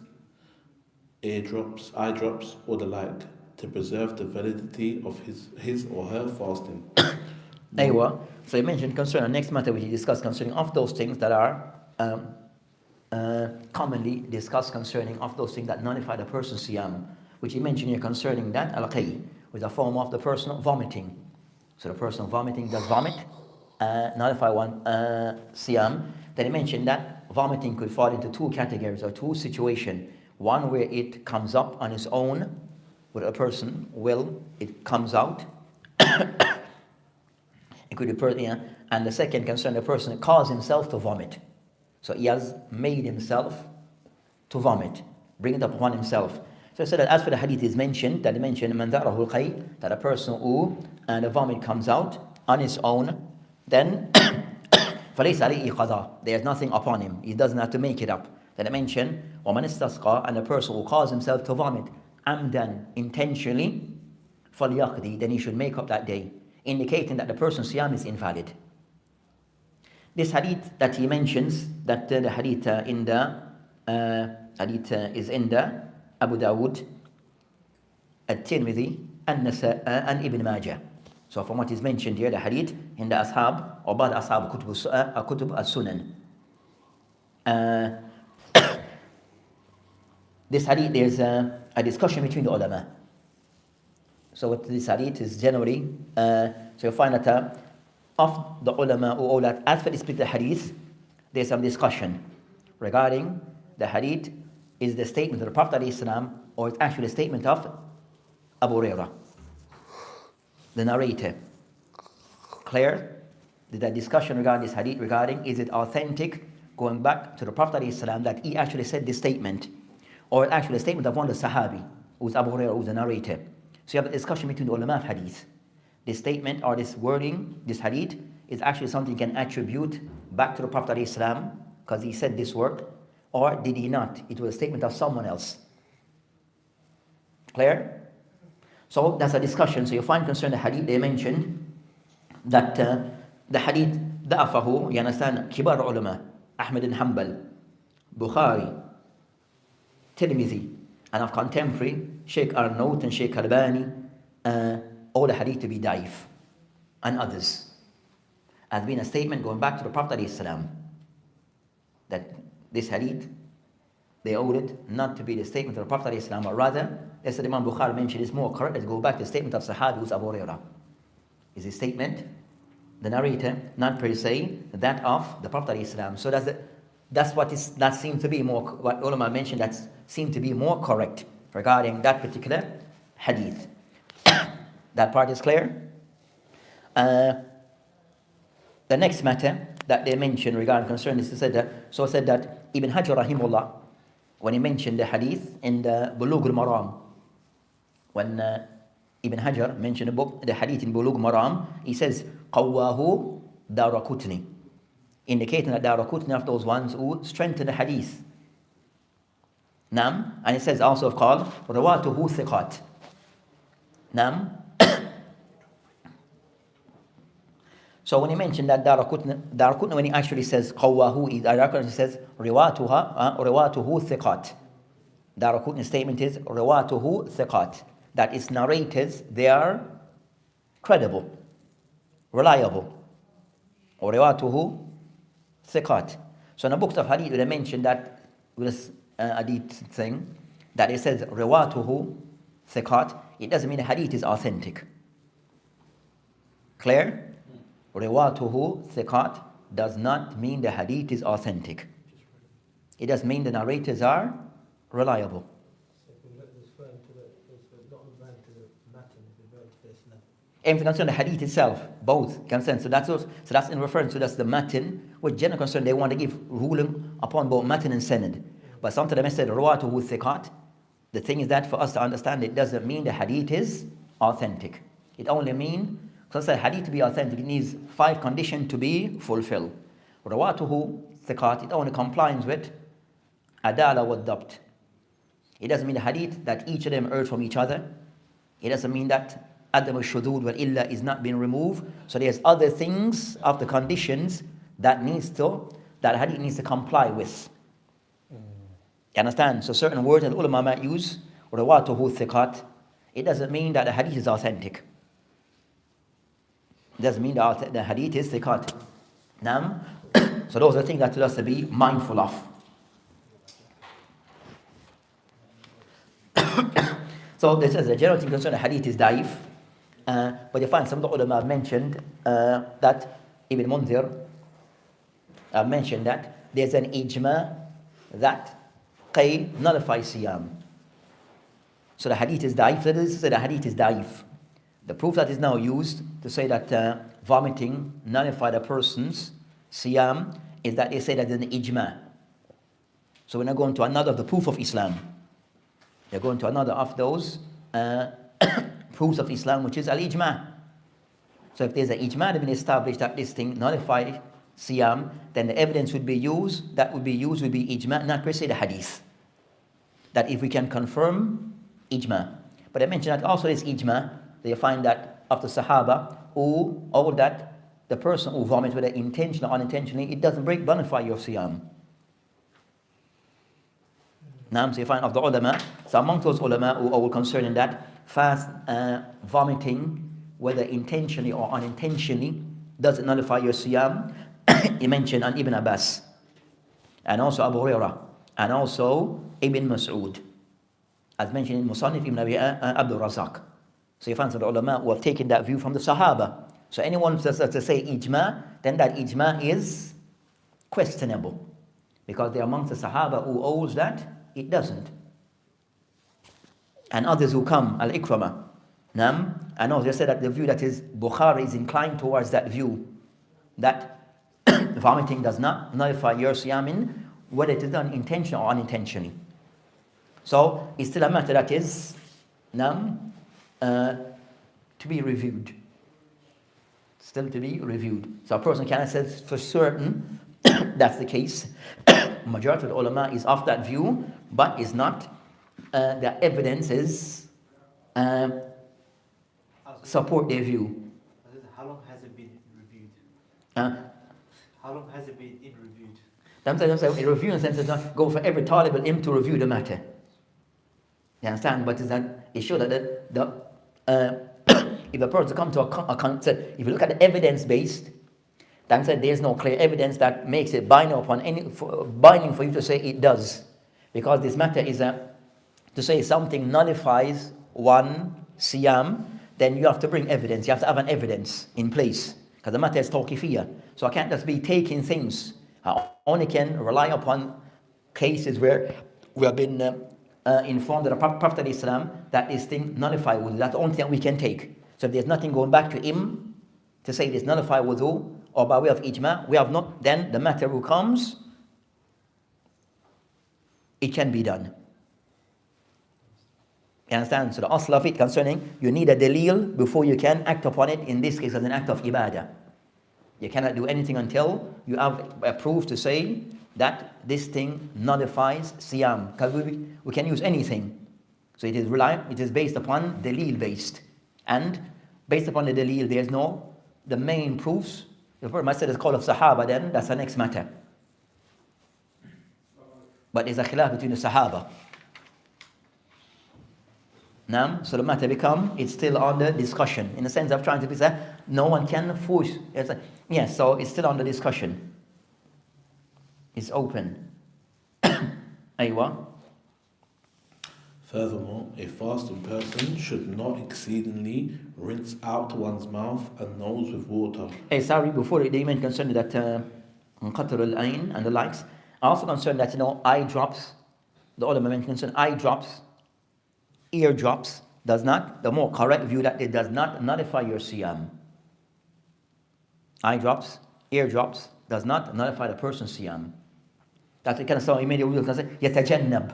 eye drops, or the like, to preserve the validity of his or her fasting. Aywa. So he mentioned concerning the next matter which he discussed concerning of those things that are commonly discussed concerning of those things that nullify the person's siyam, which he mentioned here concerning that al-qay, with a form of the person vomiting. So the person vomiting does vomit, nullify one siyam. Then he mentioned that vomiting could fall into 2 categories or 2 situations. One where it comes up on its own, where a person it comes out. It could be and the second concern, the person caused himself to vomit. So he has made himself to vomit, bring it upon himself. So I said that as for the hadith is mentioned, that he mentioned man dharahu al-qay, that a person who the vomit comes out on his own, then فَلَيْسَ عَلَيْهِ قَضَى, there is nothing upon him. He doesn't have to make it up. Then I mentioned وَمَنِ اسْتَسْقَى, and a person who caused himself to vomit amdan, intentionally, فَلْيَقْضِي, then he should make up that day, indicating that the person's siyam is invalid. This hadith that he mentions, that the hadith in the hadith is in the Abu Dawood, At-Timithi, An-Nisa'i, and Ibn Majah. So from what is mentioned here, the hadith in the Ashab, or Ba'd Ashab Kutub al-Sunan. This hadith, there's a discussion between the ulama. So what this hadith is generally, so you find that of the ulama or that as for this particular hadith, there's some discussion regarding the hadith. Is the statement of the Prophet ﷺ or it's actually a statement of Abu Hurairah, the narrator. Clear? Did that discussion regarding this hadith, regarding is it authentic, going back to the Prophet ﷺ, that he actually said this statement, or actually a statement of one of the Sahabi, who's Abu Hurairah, who's the narrator. So you have a discussion between the ulama of hadith. This statement or this wording, this hadith, is actually something you can attribute back to the Prophet ﷺ, because he said this word, or did he not? It was a statement of someone else. Clear? So that's a discussion. So you find concerning the hadith, they mentioned that the hadith, da'afahu, you understand, kibar ulama, Ahmad bin Hanbal, Bukhari, At-Timithi, and of contemporary, Shaykh Arnaut and Shaykh Albani, all the hadith to be daif, and others. Has been a statement going back to the Prophet ﷺ, that this hadith, they owed it not to be the statement of the Prophet ﷺ, but rather, as the Imam Bukhari mentioned, it's more correct. Let's go back to the statement of Sahabi, who's Abu Hurairah. Is a statement, the narrator, not per se that of the Prophet ﷺ. So that seems to be more, what ulama mentioned, that seemed to be more correct regarding that particular hadith. That part is clear. The next matter that they mentioned regarding concern is said that Ibn Hajar rahimullah, when he mentioned the hadith in the Bulugh al-Maram, when Ibn Hajar mentioned the hadith in Bulugh al-Maram, he says Qawwahu Darakutni, indicating that Darakutni of those ones who strengthen the hadith. Nam, and it says also of called Rawatuhu Thiqat. Nam. So when he mentioned that Darakutni, when he actually says Qawwahu, he says Rawatuhu Thiqat. Darakutni's statement is Rawatuhu Thiqat, that its narrators, they are credible, reliable. Or Rawatuhu Thiqat. So in the books of hadith, they mention that with this hadith thing, that it says Rawatuhu Thiqat, it doesn't mean the hadith is authentic. Clear? Riwatuhu thiqat does not mean the hadith is authentic. It does mean the narrators are reliable. Everything concerning the hadith itself, both concerned. So that's in reference to that's the matin, with general concern they want to give ruling upon both matin and sanad. But sometimes they said riwatuhu thiqat. The thing is that for us to understand, it doesn't mean the hadith is authentic. It only means, because the hadith to be authentic, it needs 5 conditions to be fulfilled. Rawatuhu thiqat, it only complies with adala wa dabt. It doesn't mean the hadith that each of them heard from each other. It doesn't mean that adam al-shudud wal illa is not being removed. So there's other things of the conditions that hadith needs to comply with. You understand? So certain words that ulama might use, rawatuhu thiqat, it doesn't mean that the hadith is authentic. It doesn't mean that the hadith is thiqat. Now, so those are things that us to be mindful of. So this is a general thing concerning the hadith is daif. But you find some of the ulama have mentioned that Ibn Munzir mentioned that there's an ijma that qayd nullifies siyam. So the hadith is daif. So this is the hadith is daif. The proof that is now used to say that vomiting nullified a person's siyam is that they say that there's an ijma. So we're not going to another of the proof of Islam. They're going to another of those proofs of Islam, which is al-ijma. So if there's an ijma that been established that this thing nullified siyam, then the evidence would be used, would be ijma, not per se the hadith. That if we can confirm ijma. But I mentioned that also this ijma, they find that of the Sahaba, or that the person who vomits, whether intentionally or unintentionally, it doesn't nullify your siyam. Now, so you find of the ulama, so among those ulama who are concerned in that, fast vomiting, whether intentionally or unintentionally, doesn't nullify your siyam. He mentioned an Ibn Abbas, and also Abu Hurairah, and also Ibn Mas'ud, as mentioned in Musannif Ibn Abi Abdul Razak. So you find some ulama who have taken that view from the Sahaba. So anyone who says to say ijma, then that ijma is questionable, because they are amongst the Sahaba who holds that it doesn't. and others who come, al-ikrama. And also they said that the view that is Bukhari is inclined towards that view, that vomiting does not nullify your siyamin, whether it is done intentionally or unintentionally. So it's still a matter that is to be reviewed. Still to be reviewed. So a person cannot say for certain that's the case. Majority of the ulama is of that view, but is not. The evidence is support their view. How long has it been reviewed? How long has it been in reviewed? I'm saying a review in the sense is not go for every talib al-ilm to review the matter. You understand? But is that it shows that if a person comes to a concept, if you look at the evidence based, then said there's no clear evidence that makes it binding for you to say it does, because this matter is to say something nullifies one siyam, then you have to bring evidence. You have to have an evidence in place, because the matter is tawqifiyya. So I can't just be taking things. I only can rely upon cases where we have been informed that the Prophet of Islam that this thing nullify wudu. That's the only thing we can take. So if there's nothing going back to him to say this nullify wudu, or by way of ijma, we have not, then the matter who comes, it can be done. You understand? So the asl of it concerning, you need a dalil before you can act upon it, in this case as an act of ibadah. You cannot do anything until you have a proof to say that this thing nullifies siyam. Because we can use anything. So it is based upon dalil based. And based upon the dalil, there's no, the main proofs. If I said it's called of Sahaba, then that's the next matter. But there's a khilaf between the Sahaba. Now, so the matter it's still under discussion. In the sense of trying to be said, no one can force. Yes, so it's still under discussion. It's open. Aywa. Furthermore, a fasting person should not exceedingly rinse out one's mouth and nose with water. Hey, sorry, before they meant concerned that qatr al-ain and the likes, I also concerned that eye drops, the ulama mentioned concerned eye drops, ear drops does not, the more correct view that it does not nullify your siyam. Eye drops, ear drops does not nullify the person's siyam. That's the kind of stuff he made it yatajannab.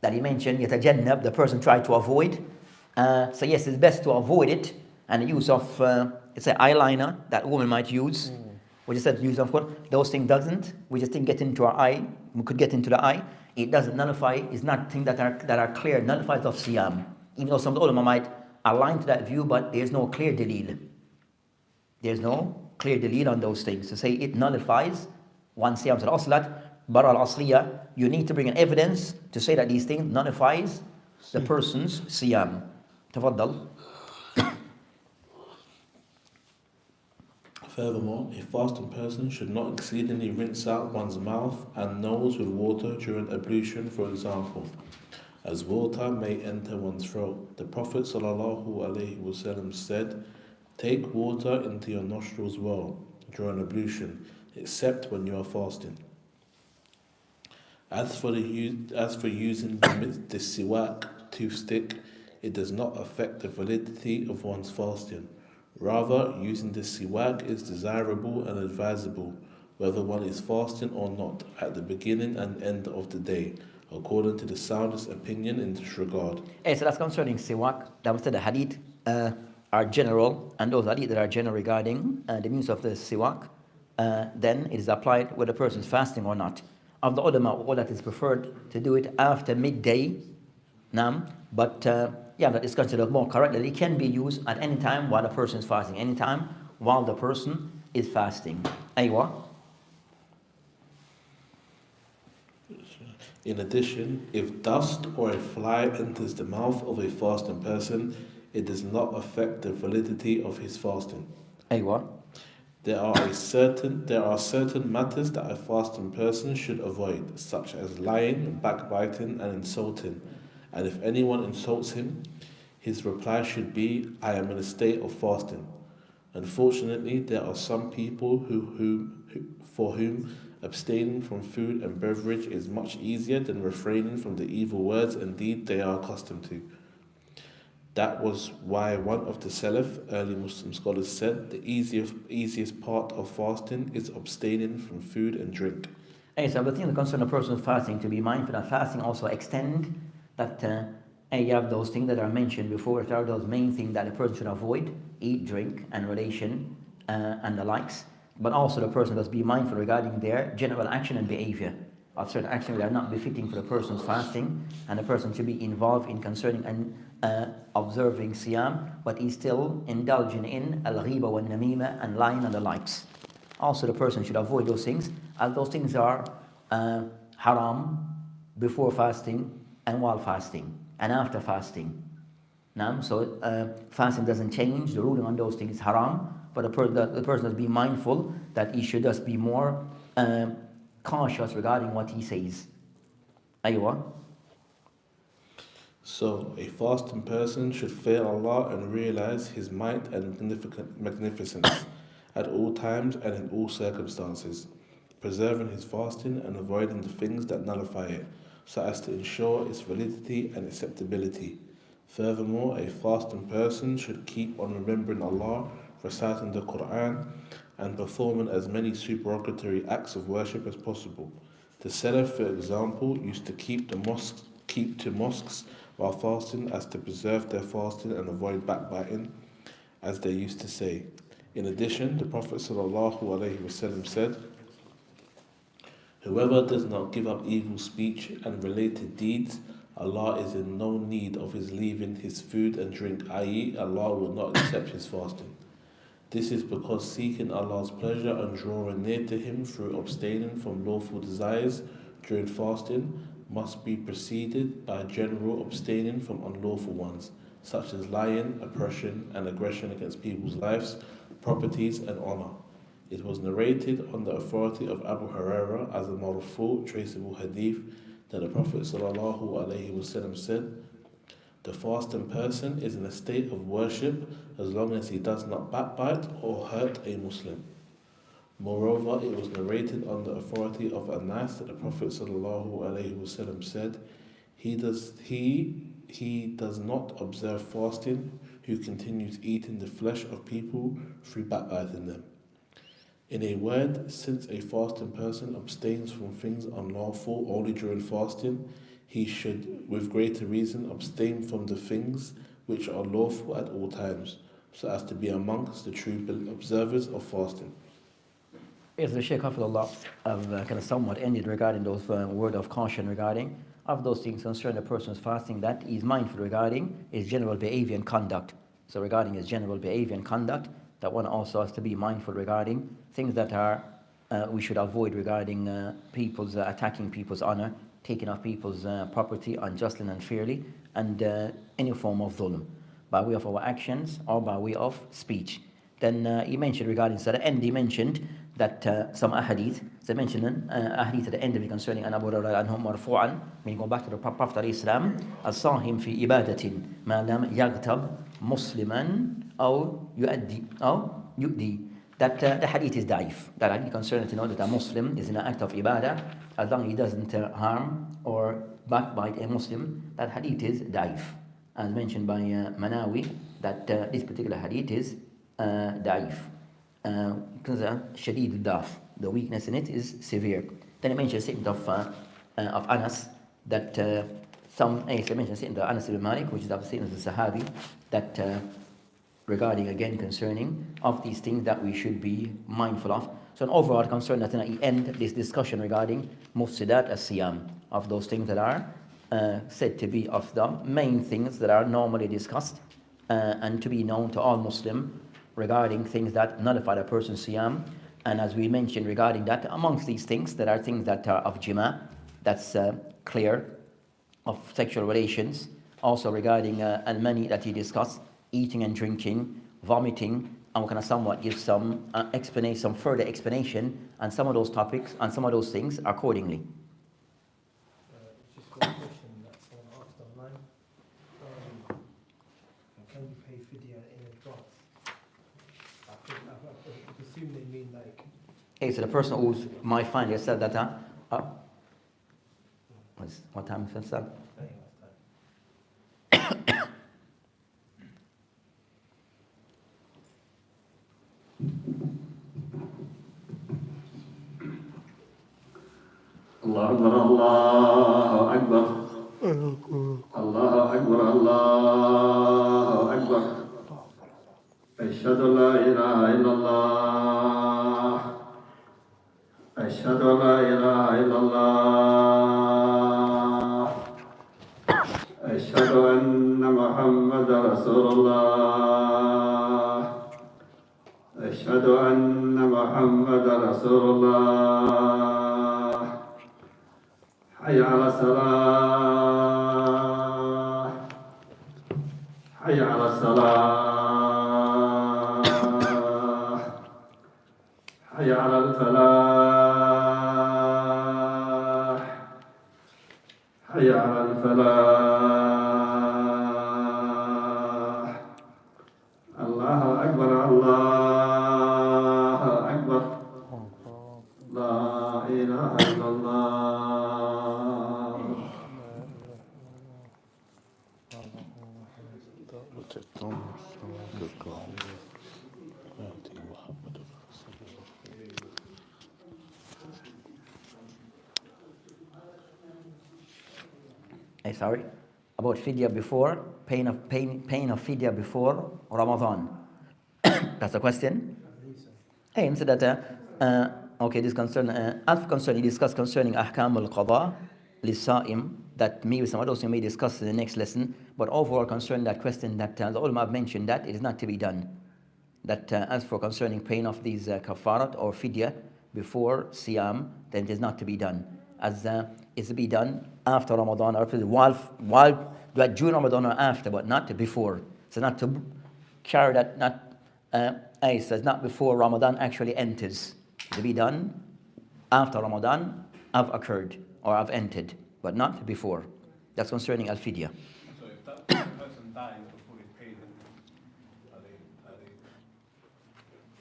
That he mentioned, yatajannab, the person tried to avoid. So yes, it's best to avoid it, and the use of it's an eyeliner that a woman might use. We just said use of what those things doesn't. We just didn't get into our eye. We could get into the eye. It doesn't nullify. It's not things that are clear nullifies of siyam. Even though some of the ulama might align to that view, but there's no clear dalil. There's no clear dalil on those things to say it nullifies one siyam. So al-aslat, bara al-asliya, you need to bring an evidence to say that these things nullifies the person's siyam. Tafaddal. Furthermore, a fasting person should not exceedingly rinse out one's mouth and nose with water during ablution, for example, as water may enter one's throat. The Prophet ﷺ said, "Take water into your nostrils well during ablution, except when you are fasting." As for using the Miswak toothstick, it does not affect the validity of one's fasting. Rather, using the Miswak is desirable and advisable, whether one is fasting or not, at the beginning and end of the day, according to the soundest opinion in this regard. So that's concerning Miswak. That was the hadith are general, and those hadith that are general regarding the means of the Miswak, then it is applied whether the person is fasting or not. Of the ulama, all that is preferred to do it after midday. But that is considered more correct that it can be used at any time while the person is fasting. Any time while the person is fasting. Aywa. In addition, if dust or a fly enters the mouth of a fasting person, it does not affect the validity of his fasting. Aywa. There are certain matters that a fasting person should avoid, such as lying, backbiting, and insulting. And if anyone insults him, his reply should be, "I am in a state of fasting." Unfortunately, there are some people for whom Abstaining from food and beverage is much easier than refraining from the evil words and deeds they are accustomed to. That was why one of the Salaf, early Muslim scholars, said the easiest part of fasting is abstaining from food and drink. Hey, so the thing that concerns a person fasting, to be mindful that fasting also extend that you have those things that are mentioned before, which are those main things that a person should avoid: eat, drink, and relation, and the likes. But also the person must be mindful regarding their general action and behavior of certain actions that are not befitting for the person's fasting, and the person should be involved in concerning and observing siyam, but he's still indulging in al-ghiba wa namima and lying and the likes. Also the person should avoid those things, as those things are haram before fasting and while fasting and after fasting. Now, so fasting doesn't change, the ruling on those things is haram, but the person must be mindful that he should just be more cautious regarding what he says. Aywa. So, a fasting person should fear Allah and realize His might and magnificence at all times and in all circumstances, preserving his fasting and avoiding the things that nullify it, so as to ensure its validity and acceptability. Furthermore, a fasting person should keep on remembering Allah, reciting the Quran, and performing as many supererogatory acts of worship as possible. The Salaf, for example, used to keep to mosques while fasting as to preserve their fasting and avoid backbiting, as they used to say. In addition, the Prophet ﷺ said, "Whoever does not give up evil speech and related deeds, Allah is in no need of his leaving his food and drink, i.e., Allah will not accept his fasting. This is because seeking Allah's pleasure and drawing near to Him through abstaining from lawful desires during fasting must be preceded by general abstaining from unlawful ones, such as lying, oppression, and aggression against people's lives, properties, and honor." It was narrated on the authority of Abu Hurairah as a marfu' traceable hadith that the Prophet ﷺ said, "The fasting person is in a state of worship as long as he does not backbite or hurt a Muslim." Moreover, it was narrated on the authority of An-Nisa'i that the Prophet ﷺ said, He does not observe fasting who continues eating the flesh of people through backbiting them. In a word, since a fasting person abstains from things unlawful only during fasting, he should, with greater reason, abstain from the things which are lawful at all times, so as to be amongst the true observers of fasting. Yes, the Shaykh Hafidullah kind of somewhat ended regarding those word of caution regarding of those things concerning a person's fasting that he is mindful regarding his general behavior and conduct. So regarding his general behavior and conduct, that one also has to be mindful regarding things that are we should avoid regarding people's attacking people's honor, taking off people's property unjustly and unfairly, and any form of dhulm, by way of our actions or by way of speech. Then he mentioned regarding so at the end he mentioned that some ahadith, so he mentioned ahadith at the end of it concerning an Abu Hurairah anhum marfu'an, meaning go back to the Prophet al-Islam, as-sahim fi ibadatin ma lam yaghtab musliman aw yu'di. That the hadith is da'if. That hadith concerning to know that a Muslim is in an act of ibadah as long as he doesn't harm or backbite a Muslim. That hadith is da'if, as mentioned by Manawi, that this particular hadith is da'if. Because shadid al-daf, the weakness in it is severe. Then he mentions a statement of Anas that he mentions a statement of Anas ibn Malik, which is of the statement of the Sahabi, that regarding again concerning of these things that we should be mindful of. So an overall concern that he end this discussion regarding mufsidat as-siyam, of those things that are said to be of the main things that are normally discussed and to be known to all Muslim regarding things that nullify a person's siyam. And as we mentioned regarding that, amongst these things, there are things that are of jima, that's clear, of sexual relations, also regarding al-mani that he discussed, eating and drinking, vomiting, and we're going to somewhat give some explanation, some further explanation on some of those topics and some of those things accordingly. Just one question that someone asked online. Can you pay fidya in advance? I assume they mean like Hey, so the person who might find yourself that what time is that? الله أكبر الله أكبر الله أكبر الله أكبر أشهد أن لا إله إلا الله أشهد أن لا إله إلا الله أشهد أن محمدا رسول الله أشهد أن محمدا رسول الله حي على الصلاة حي على الصلاة حي على الفلاح حي على الفلاح الله أكبر الله أكبر لا إله إلا الله Sorry, about fidya before, pain of fidya before Ramadan. That's the question. Hey, so that okay, this concern he discussed concerning ahkam al-qada lis-sa'im, that maybe some of those we may discuss in the next lesson, but overall concerning that question that the ulama have mentioned that it is not to be done. That as for concerning pain of these kafarat or fidya before siyam, then it is not to be done. As is to be done after Ramadan or while during Ramadan or after, but not before. So not to carry that, so it's not before Ramadan actually enters. To be done after Ramadan have occurred or have entered, but not before. That's concerning al-fidya. So if that person dies before he's paid,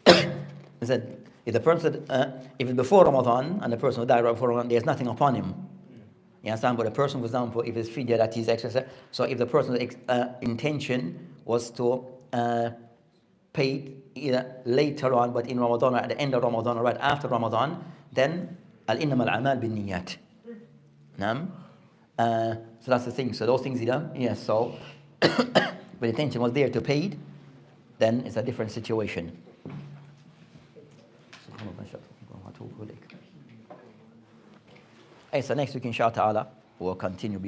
then Is that if the person, if it's before Ramadan and the person who died right before Ramadan, there's nothing upon him. You understand? But the person, for example, if it's fidya that he's exercised, so if the person's intention was to pay either later on, but in Ramadan or at the end of Ramadan or right after Ramadan, then al-innama al-amal bin-niyat. So that's the thing. So those things he done, yes. So, but the intention was there to pay, then it's a different situation. So next week, inshallah ta'ala, we'll continue.